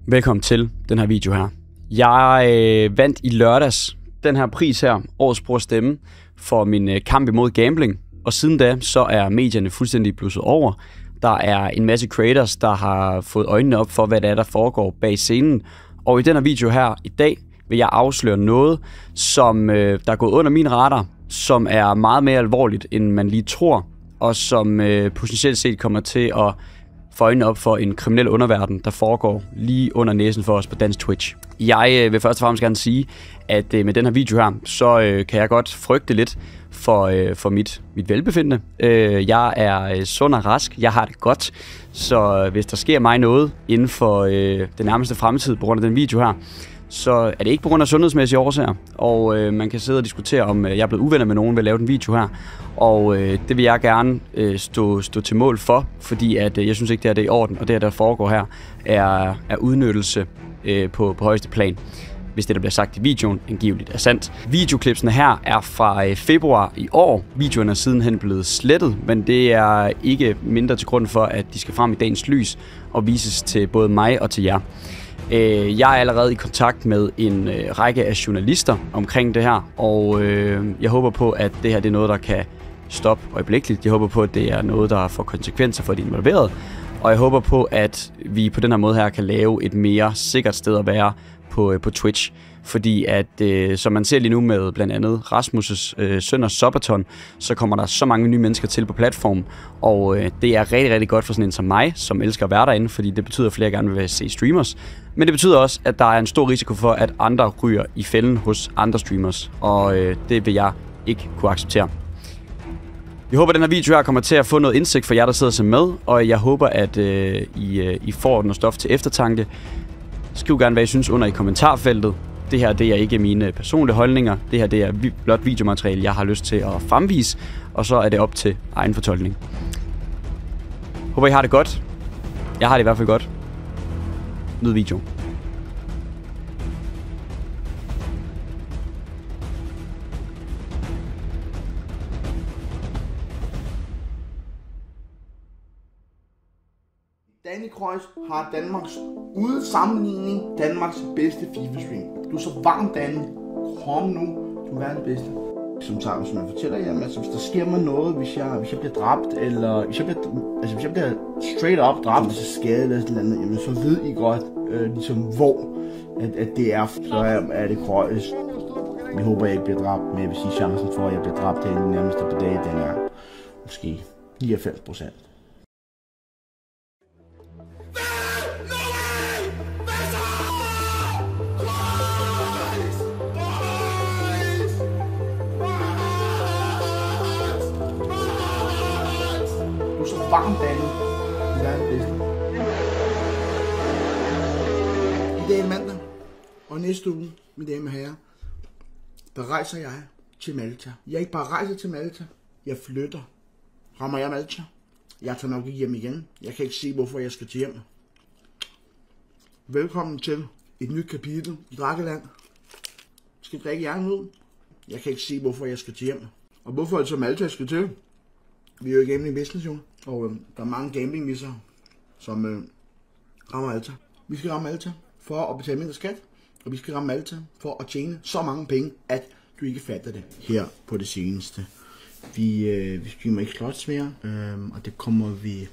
Velkommen til den her video her. Jeg vandt i lørdags den her pris her, Årets Bror Stemme, for min kamp imod gambling. Og siden da, så er medierne fuldstændig blusset over. Der er en masse creators, der har fået øjnene op for, hvad det er, der foregår bag scenen. Og i den her video her i dag, vil jeg afsløre noget, som der er gået under min radar, som er meget mere alvorligt, end man lige tror, og som potentielt set kommer til at få øjnene op for en kriminel underverden, der foregår lige under næsen for os på dansk Twitch. Jeg vil først og fremmest gerne sige, at med den her video her, så kan jeg godt frygte lidt for mit velbefindende. Jeg er sund og rask, jeg har det godt, så hvis der sker mig noget inden for den nærmeste fremtid på grund af den video her, så er det ikke på grund af sundhedsmæssige årsager, og man kan sidde og diskutere, om jeg er blevet uvenner med nogen ved at lave den video her, og det vil jeg gerne stå til mål for, fordi at, jeg synes ikke, det er i orden, og det her, der foregår her, er udnyttelse på højeste plan, hvis det, der bliver sagt i videoen, angiveligt er sandt. Videoklipsene her er fra februar i år. Videoen er sidenhen blevet slettet, men det er ikke mindre til grund for, at de skal frem i dagens lys og vises til både mig og til jer. Jeg er allerede i kontakt med en række af journalister omkring det her, og jeg håber på, at det her det er noget, der kan stoppe øjeblikkeligt. Jeg håber på, at det er noget, der får konsekvenser for de involverede, og jeg håber på, at vi på den her måde her kan lave et mere sikkert sted at være på Twitch. Fordi at, som man ser lige nu med blandt andet Rasmus' søn og Sobaton, så kommer der så mange nye mennesker til på platformen, og det er rigtig, rigtig godt for sådan en som mig, som elsker at være derinde, fordi det betyder, at flere gerne vil se streamers. Men det betyder også, at der er en stor risiko for, at andre ryger i fælden hos andre streamers, og det vil jeg ikke kunne acceptere. Jeg håber, at den her video her kommer til at få noget indsigt for jer, der sidder og ser med, og jeg håber, at I får noget stof til eftertanke. Skriv gerne, hvad I synes under i kommentarfeltet. Det her, det er ikke mine personlige holdninger. Det her, det er blot videomateriale, jeg har lyst til at fremvise. Og så er det op til egen fortolkning. Håber, I har det godt. Jeg har det i hvert fald godt. Nyd videoen. Danny Kreuz har Danmarks uden sammenligning Danmarks bedste FIFA-stream. Du er så varm, Danny. Kom nu, du er den bedste. Som sagt, som jeg fortæller jer, altså, hvis der sker mig noget, hvis jeg bliver dræbt, eller hvis jeg bliver straight up dræbt, hvis jeg er skadet eller sådan noget, jamen, så ved I godt, ligesom hvor at det er. Så er det Kreuz. Vi håber, jeg ikke bliver dræbt, men jeg vil sige, chancen for, at jeg bliver dræbt her de nærmeste par dage, den er måske 99%. Du er så varm, Danny. Du er den bedste. I dag er mandag, og næste uge, mine damer og herrer, der rejser jeg til Malta. Jeg ikke bare rejser til Malta, jeg flytter. Rammer jeg Malta? Jeg tager nok ikke hjem igen. Jeg kan ikke se, hvorfor jeg skal til hjem. Velkommen til et nyt kapitel i Drakkeland. Jeg skal drikke hjernen ud. Jeg kan ikke se, hvorfor jeg skal til hjem. Og hvorfor er det så Malta, jeg skal til? Vi er jo i gambling business, jo. Og der er mange gambling-misser, som rammer Malta. Vi skal ramme Malta for at betale mindre skat. Og vi skal ramme Malta for at tjene så mange penge, at du ikke fatter det her på det seneste. Vi streamer ikke slots mere, og det kommer vi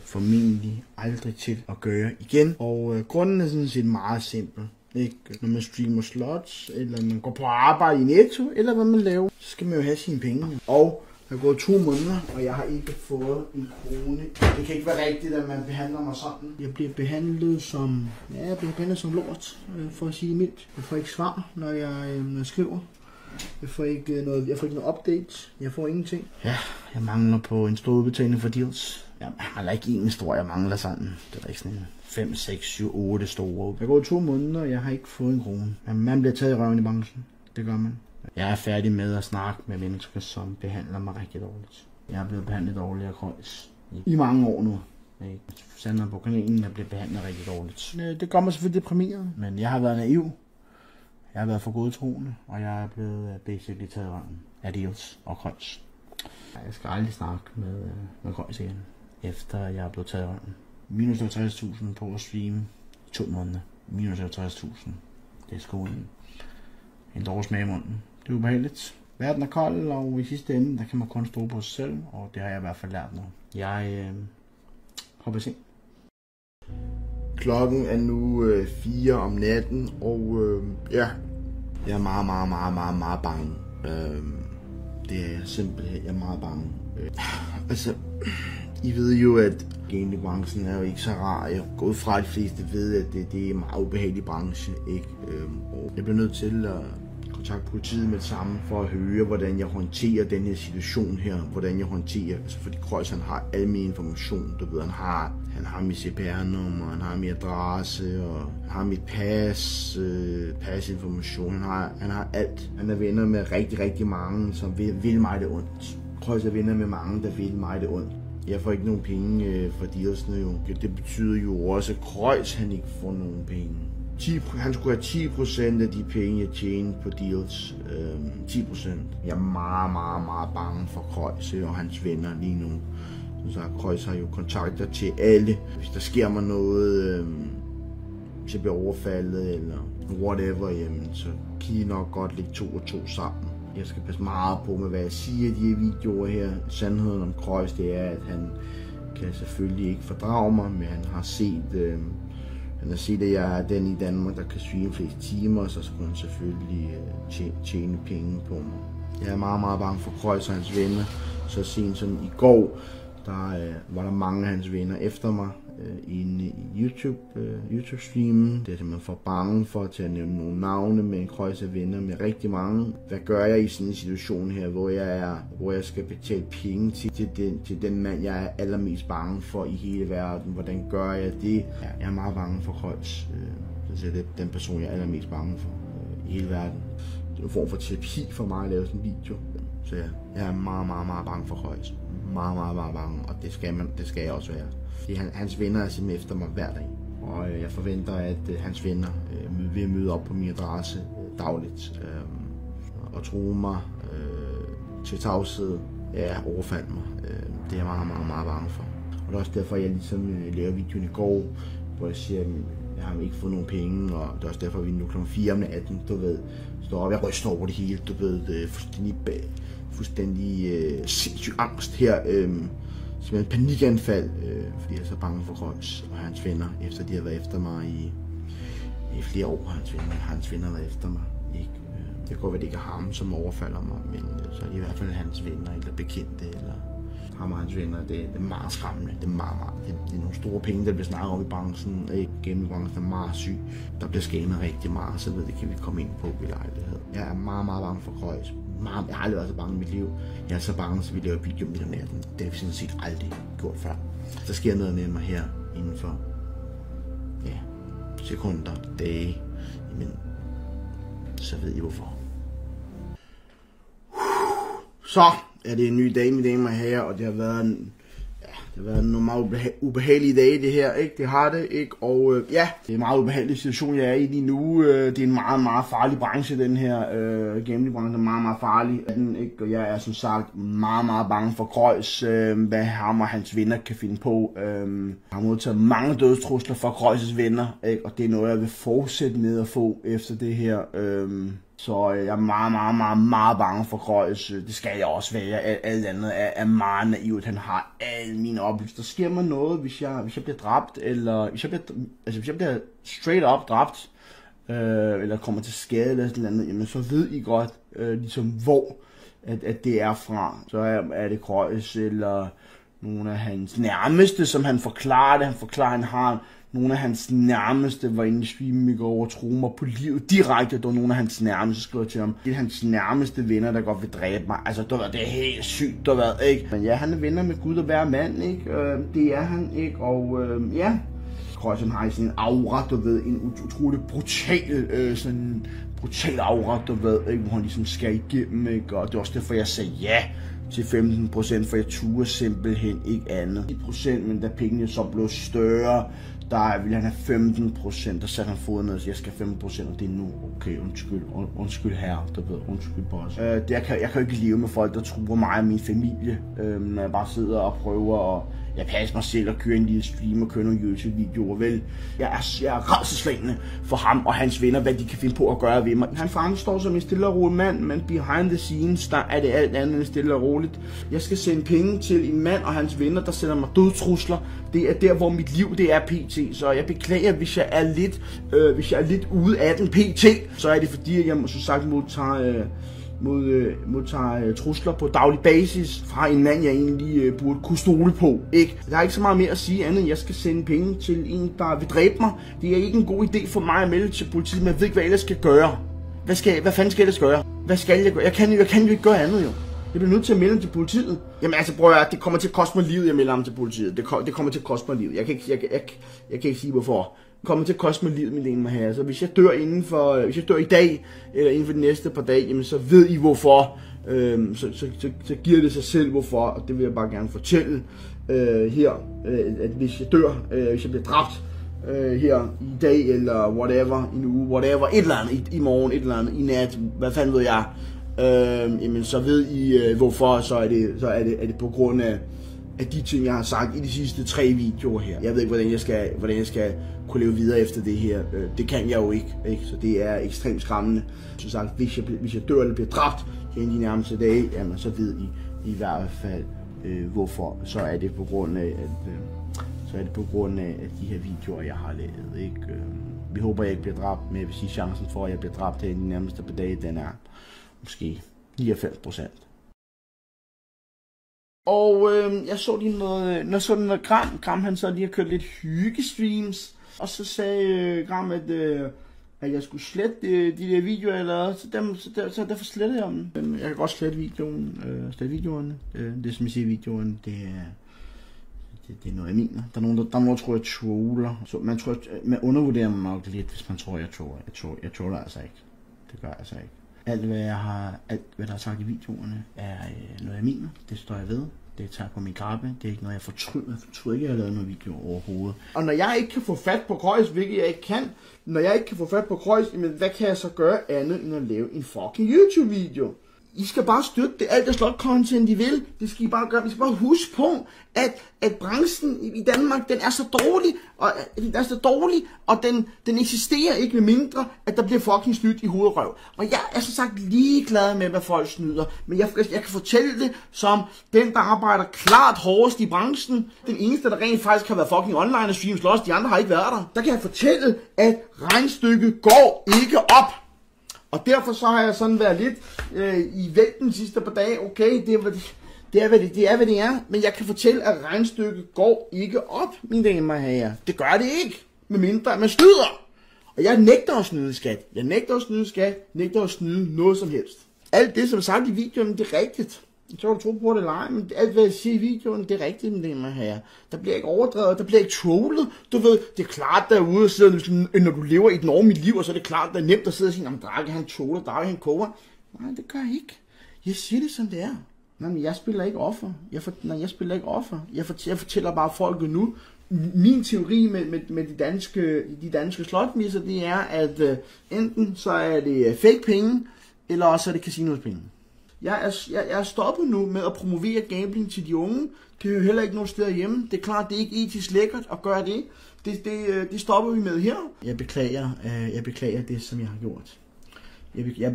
formentlig aldrig til at gøre igen. Og grunden er sådan set meget simpel. Ikke? Når man streamer slots, eller man går på arbejde i Netto, eller hvad man laver, så skal man jo have sine penge. Og der er gået 2 måneder, og jeg har ikke fået en krone. Det kan ikke være rigtigt, at man behandler mig sådan. Jeg bliver behandlet som, lort, for at sige det mildt. Jeg får ikke svar, når jeg skriver. Jeg får ikke noget update. Jeg får ingenting. Ja, jeg mangler på en stor udbetaling for deals. Jeg mangler ikke en stor, jeg mangler sådan. Det er ikke sådan 5, 6, 7, 8 store. Jeg går 2 måneder, og jeg har ikke fået en krone. Men man bliver taget i røven i branchen. Det gør man. Jeg er færdig med at snakke med mennesker, som behandler mig rigtig dårligt. Jeg er blevet behandlet dårligt af Kreuz i mange år nu. Sander på kanalen er blevet behandlet rigtig dårligt. Det gør mig selvfølgelig deprimeret, men jeg har været naiv. Jeg har været for godtroende, og jeg er blevet basically taget i røven af deals og Kreuz. Jeg skal aldrig snakke med Kreuz igen, efter jeg er blevet taget i røven. Minus 50.000 på at streame 2 måneder. minus 50.000. Det er sgu en dårlig smag i munden. Det er ubehageligt. Verden er kold, og i sidste ende, der kan man kun stå på sig selv, og det har jeg i hvert fald lært nu. Jeg hopper i seng. Klokken er nu 4 om natten, og ja, jeg er meget bange. Det er jeg simpelthen, jeg er meget bange. Altså, I ved jo, at gamingbranchen er jo ikke så rar. Jeg går ud fra, at de fleste ved, at det er en meget ubehagelig branche, ikke? Og jeg bliver nødt til at kontakte politiet med det samme, for at høre, hvordan jeg håndterer den her situation her. Hvordan jeg håndterer, altså fordi Kreuz, han har al min information, du ved, han har mit CPR-nummer, han har min adresse, og han har mit pasinformation, han har alt. Han er venner med rigtig mange, som vil mig det ondt. Kreuz er venner med mange, der vil mig det ondt. Jeg får ikke nogen penge fra dealsene jo. Det betyder jo også, at Kreuz, han ikke får nogen penge. Han skulle have 10% af de penge, jeg tjener på deals. 10%. Jeg er meget bange for Kreuz og hans venner lige nu. Så Kreuz har jo kontakter til alle. Hvis der sker mig noget, hvis jeg bliver overfaldet eller whatever, jamen, så kan I nok godt lægge 2 og 2 sammen. Jeg skal passe meget på med, hvad jeg siger i de her videoer her. Sandheden om Kreuz, det er, at han kan selvfølgelig ikke fordrage mig, men han har set, at jeg er den i Danmark, der kan streame flest timer, så skulle han selvfølgelig tjene penge på mig. Jeg er meget bange for Kreuz og hans venner. Så sent som i går, var der mange af hans venner efter mig inde i YouTube-streamen. Det er simpelthen for bange for at nævne nogle navne, men Kreuz er venner med rigtig mange. Hvad gør jeg i sådan en situation her, hvor jeg skal betale penge til den mand, jeg er allermest bange for i hele verden? Hvordan gør jeg det? Jeg er meget bange for Kreuz. Det er den person, jeg er allermest bange for i hele verden. Det er en form for terapi for mig at lave sådan en video. Så jeg er meget bange for Kreuz. Meget bange, og det skal jeg også være. Hans venner er simpelthen efter mig hver dag, og jeg forventer, at hans venner vil møde op på min adresse dagligt og true mig til tavshed, overfalde mig. Det er jeg meget bange for. Og det er også derfor, jeg ligesom laver videoen i går, hvor jeg siger, at jeg har ikke fået nogen penge, og det er også derfor, at vi nu kl. 4 om natten, du ved, står op, jeg ryster over det hele, du ved, fuldstændig sindssyg angst her, simpelthen panikanfald, fordi jeg er så bange for Kreuz og hans venner, efter de har været efter mig i flere år. Hans venner har været efter mig, ikke? Det kan godt være, det ikke er ham, som overfalder mig, men så er det i hvert fald hans venner, eller bekendte, eller ham og hans venner. Det er meget skræmmende, det er nogle store penge, der bliver snakket om i branchen, ikke? Gamebranchen er meget syg, der bliver scannet rigtig meget, så ved det kan vi komme ind på ved lejlighed. Jeg er meget bange for Kreuz. Jeg har aldrig været så bange i mit liv. Jeg er så bange, så vi laver video midt om natten. Det har vi sådan set aldrig gjort før. Der sker noget med mig her inden for sekunder, dage, men så ved I hvorfor. Så er det en ny dag, mine damer og herrer, og det har været nogle meget ubehagelige dage, det her, ikke? Det har det, ikke? Og det er en meget ubehagelig situation, jeg er i lige nu. Det er en meget farlig branche, den her gamingbranche er meget farlig, ikke? Og jeg er som sagt meget bange for Kreuz, hvad ham og hans venner kan finde på. Jeg har modtaget mange dødstrusler fra Kreuz' venner, ikke? Og det er noget, jeg vil fortsætte med at få efter det her. Så jeg er meget bange for Kreuz. Det skal jeg også være. Alt andet er meget naivt. Han har alle mine oplysninger. Der sker mig noget, hvis jeg bliver dræbt, eller hvis jeg bliver straight up dræbt, eller kommer til skade eller sådan noget, jamen så ved I godt, ligesom hvor at det er fra. Så er det Kreuz eller nogle af hans nærmeste, som han forklarer det. Han forklarer, han har nogle af hans nærmeste var inde i streamen i går og troede mig på livet direkte. Det var nogle af hans nærmeste, skrev til ham. Det er hans nærmeste venner, der godt vil dræbe mig. Altså, det er helt sygt, det har været, ikke? Men ja, han er venner med Gud og hver mand, ikke? Det er han, ikke? Og ja, Kreuz har sådan en aura, du ved, en utrolig brutal aura, du ved, ikke? Hvor han ligesom skal igennem, ikke? Og det er også derfor, jeg sagde ja til 15%, for jeg turde simpelthen ikke andet. 10%, men da pengene så blev større, der ville han have 15%, der satte han foden ned, så jeg skal 15%, og det er nu. Okay, undskyld herre, undskyld boss. Jeg kan jo ikke leve med folk, der truer mig og min familie, når jeg bare sidder og prøver at passe mig selv og køre en lille stream og køre nogle YouTube-videoer. Vel, jeg er rædselsslagne for ham og hans venner, hvad de kan finde på at gøre ved mig. Han fremstår som en stille og rolig mand, men behind the scenes, der er det alt andet end stille og roligt. Jeg skal sende penge til en mand og hans venner, der sender mig dødstrusler. Det er der, hvor mit liv det er pt. Så jeg beklager, hvis jeg er lidt ude af den pt. Så er det fordi, at jeg som sagt modtager trusler på daglig basis fra en mand, jeg egentlig burde kunne stole på. Ikke? Der er ikke så meget mere at sige andet, end jeg skal sende penge til en, der vil dræbe mig. Det er ikke en god idé for mig at melde til politiet, men jeg ved ikke, hvad jeg ellers skal gøre. Hvad fanden skal jeg ellers gøre? Hvad skal jeg gøre? Jeg kan jo ikke gøre andet, jo. Jeg bliver nødt til at melde ham til politiet. Jamen altså, prøv at det kommer til at koste mig livet, jeg melder ham til politiet. Det kommer til at koste mig livet. Jeg kan ikke sige, hvorfor. Det kommer til at koste mig livet, mine damer og herrer. Så hvis jeg dør i dag, eller inden for de næste par dage, jamen så ved I hvorfor. Så giver det sig selv hvorfor, og det vil jeg bare gerne fortælle her, at hvis jeg dør, hvis jeg bliver dræbt her i dag, eller whatever, i en uge, whatever, et eller andet, i morgen, et eller andet, i nat, hvad fanden ved jeg, jamen så ved I hvorfor, så er det på grund af de ting, jeg har sagt i de sidste 3 videoer her. Jeg ved ikke, hvordan jeg skal kunne leve videre efter det her. Det kan jeg jo ikke? Så det er ekstremt skræmmende. Som sagt, hvis jeg dør eller bliver dræbt inden de nærmeste dage, jamen så ved I hvert fald hvorfor. Så er det på grund af, at de her videoer, jeg har lavet. Ikke? Vi håber, jeg ikke bliver dræbt, men jeg vil sige, chancen for, at jeg bliver dræbt her i de nærmeste par dage, den er måske 99%. Og jeg så lige noget Gram han så lige har kørt lidt hyggestreams, og så sagde Gram, at jeg skulle slette de der videoer, eller så derfor slettede jeg dem. Jeg kan godt slette videoerne. Det som jeg siger i videoen, det er noget, jeg mener. Der er nogen, der tror, jeg troller. Så man undervurderer mig nok lidt, hvis man tror, jeg troller. Jeg troller altså ikke. Det gør jeg altså ikke. Alt hvad der er sagt i videoerne, er noget, jeg mener. Det står jeg ved. Det tager på min kappe. Det er ikke noget, jeg fortryder. Jeg fortryder ikke, at jeg har lavet noget video overhovedet. Og når jeg ikke kan få fat på Kreuz, hvilket jeg ikke kan, jamen, hvad kan jeg så gøre andet end at lave en fucking YouTube-video? I skal bare støtte det, alt det slot-content, I vil. Det skal I bare gøre. I skal bare huske på, at branchen i Danmark, den er så dårlig, og den eksisterer ikke med mindre, at der bliver fucking snydt i hoved og røv. Og jeg er så sagt ligeglad med, hvad folk snyder. Men jeg kan fortælle det som den, der arbejder klart hårdest i branchen. Den eneste, der rent faktisk har været fucking online og stream slots, de andre har ikke været der. Der kan jeg fortælle, at regnstykket går ikke op. Og derfor så har jeg sådan været lidt i vælten de sidste par dage. Okay, det er, hvad det er. Men jeg kan fortælle, at regnstykket går ikke op, mine damer og herrer. Det gør det ikke, medmindre man snyder. Og jeg nægter at snyde skat. Jeg nægter at snyde noget som helst. Alt det, som er sagt i videoen, det er rigtigt. Så kan du tro på det eller ej, men alt hvad jeg siger i videoen, det er rigtigt, mine damer og herrer. Der bliver ikke overdrevet, der bliver ikke trollet. Du ved, det er klart derude, når du lever i et normalt liv, og så er det klart, det er nemt at sidde og sige, Drake han troller, Drake han koger. Nej, det gør jeg ikke. Jeg siger det, som det er. Nej, men jeg spiller ikke offer. Jeg fortæller bare folket nu. Min teori med de danske slotmisser, det er, at enten så er det fake penge, eller også er det casinos penge. Jeg er stoppet nu med at promovere gambling til de unge. Det er jo heller ikke nogen steder hjemme. Det er klart, det er ikke etisk lækkert at gøre det. Det stopper vi med her. Jeg beklager det, som jeg har gjort.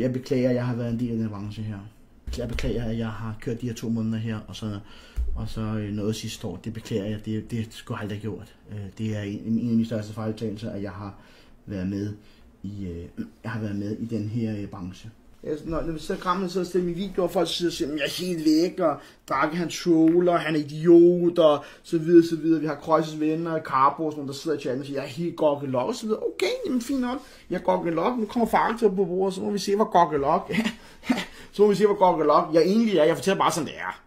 Jeg beklager, at jeg har været en del af den branche her. Jeg beklager, at jeg har kørt de her 2 måneder her, og så noget sidste år. Det beklager jeg. Det skulle jeg aldrig have gjort. Det er en af de største fejltagelser, at jeg har været med i den her branche. Når så Gram sidder og stiller mine videoer, og folk sidder og siger, jeg er helt væk, og Drake han troller, han er idiot, og så videre. Vi har Kreuz's venner, Carbo, der sidder i chatten og siger, jeg er helt gokkelok, og så videre. Okay, jamen fint nok, jeg er gokkelok, nu kommer fakta på bordet, så må vi se, hvor gokkelok. Jeg egentlig er, jeg fortæller bare, som det er.